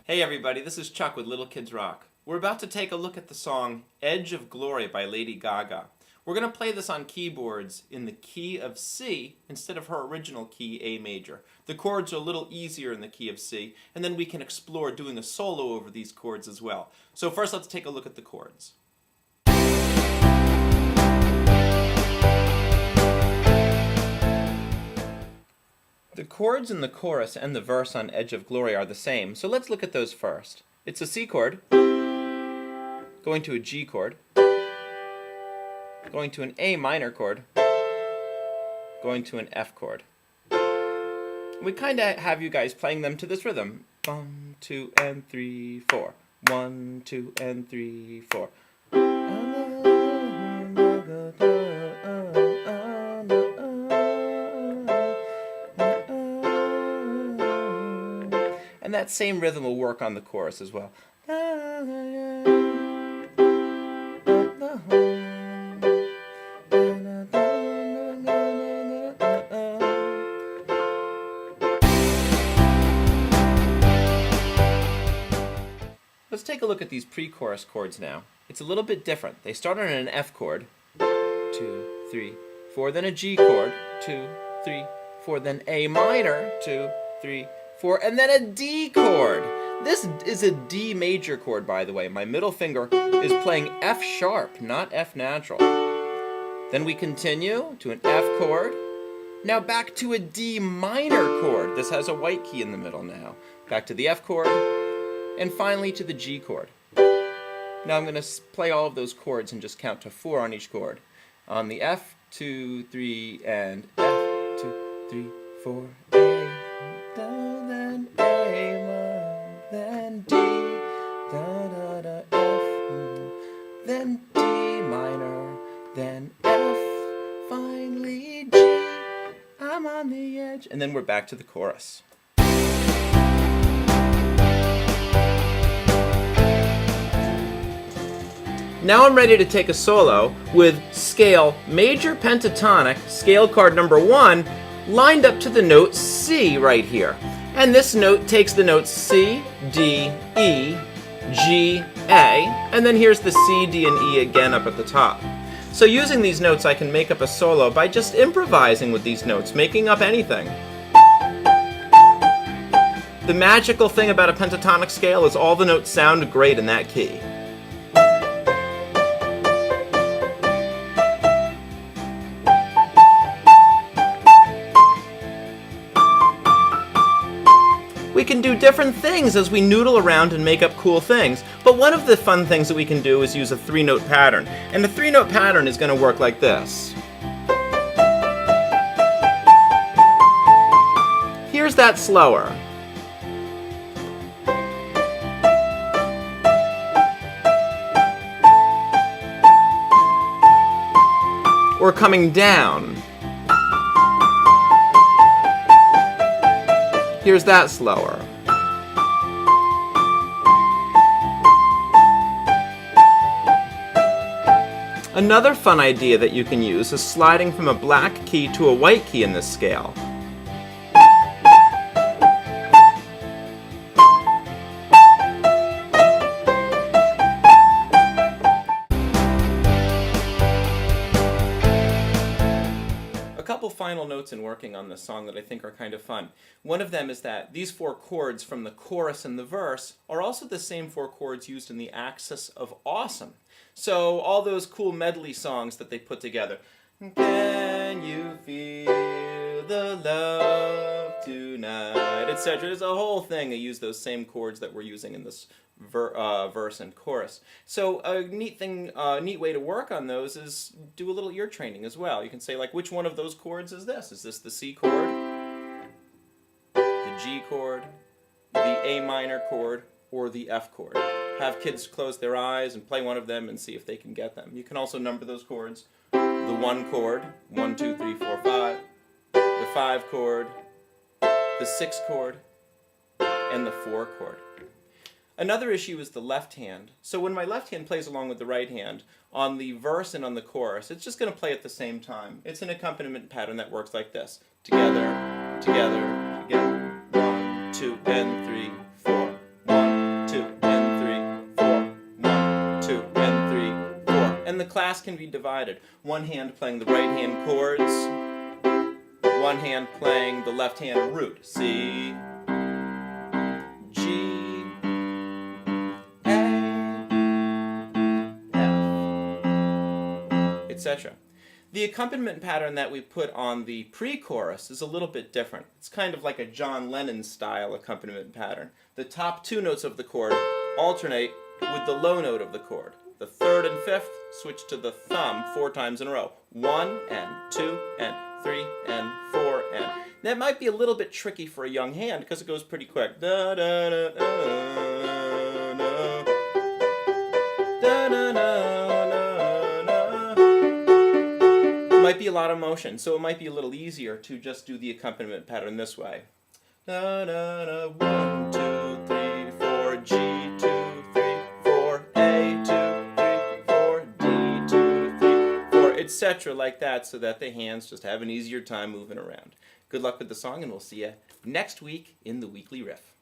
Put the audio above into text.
Hey everybody, this is Chuck with Little Kids Rock. We're about to take a look at the song Edge of Glory by Lady Gaga. We're going to play this on keyboards in the key of C instead of her original key, A major. The chords are a little easier in the key of C, and then we can explore doing a solo over these chords as well. So first let's take a look at the chords. The chords in the chorus and the verse on Edge of Glory are the same, so let's look at those first. It's a C chord, going to a G chord, going to an A minor chord, going to an F chord. We kind of have you guys playing them to this rhythm. 1, 2, and 3, 4. 1, 2, and 3, 4. And that same rhythm will work on the chorus as well. Let's take a look at these pre-chorus chords now. It's a little bit different. They start on an F chord, 2, 3, 4, then a G chord, 2, 3, 4, then A minor, 2, 3, 4, and then a D chord. This is a D major chord, by the way. My middle finger is playing F sharp, not F natural. Then we continue to an F chord. Now back to a D minor chord. This has a white key in the middle now. Back to the F chord, and finally to the G chord. Now I'm going to play all of those chords and just count to 4 on each chord. On the F, 2, 3, and F, 2, 3, 4, A, then A, then D, F, then D minor, then F, finally G, I'm on the edge, and then we're back to the chorus. Now I'm ready to take a solo with scale major pentatonic, scale card number 1, lined up to the note C right here. And this note takes the notes C, D, E, G, A, and then here's the C, D, and E again up at the top. So using these notes I can make up a solo by just improvising with these notes, making up anything. The magical thing about a pentatonic scale is all the notes sound great in that key. We can do different things as we noodle around and make up cool things, but one of the fun things that we can do is use a 3-note pattern. And the 3-note pattern is going to work like this. Here's that slower. Or coming down. Here's that slower. Another fun idea that you can use is sliding from a black key to a white key in this scale. Couple final notes in working on this song that I think are kind of fun. One of them is that these 4 chords from the chorus and the verse are also the same 4 chords used in the axis of awesome. So all those cool medley songs that they put together. Can you feel the love tonight, etc. There's a whole thing that use those same chords that we're using in this verse and chorus. So a neat way to work on those is do a little ear training as well. You can say, like, which one of those chords is this? Is this the C chord, the G chord, the A minor chord, or the F chord? Have kids close their eyes and play one of them and see if they can get them. You can also number those chords. The 1 chord, 1, 2, 3, 4, 5. The 5 chord, the 6 chord, and the 4 chord. Another issue is the left hand. So when my left hand plays along with the right hand, on the verse and on the chorus, it's just going to play at the same time. It's an accompaniment pattern that works like this. Together, together, together. 1, 2, and 3, 4. 1, class can be divided. One hand playing the right hand chords, one hand playing the left hand root. C, G, A, F, etc. The accompaniment pattern that we put on the pre-chorus is a little bit different. It's kind of like a John Lennon style accompaniment pattern. The top two notes of the chord alternate with the low note of the chord. The third and fifth switch to the thumb 4 times in a row. 1 and 2 and 3 and 4 and. That might be a little bit tricky for a young hand because it goes pretty quick. Da da da da da da da da. Might be a lot of motion, so it might be a little easier to just do the accompaniment pattern this way. Da, da, da, 1, 2, 3, 4, G, 2, 3, 4, A, 2, 3, 4, D, 2, 3, 4, etc. like that, so that the hands just have an easier time moving around. Good luck with the song, and we'll see you next week in the Weekly Riff.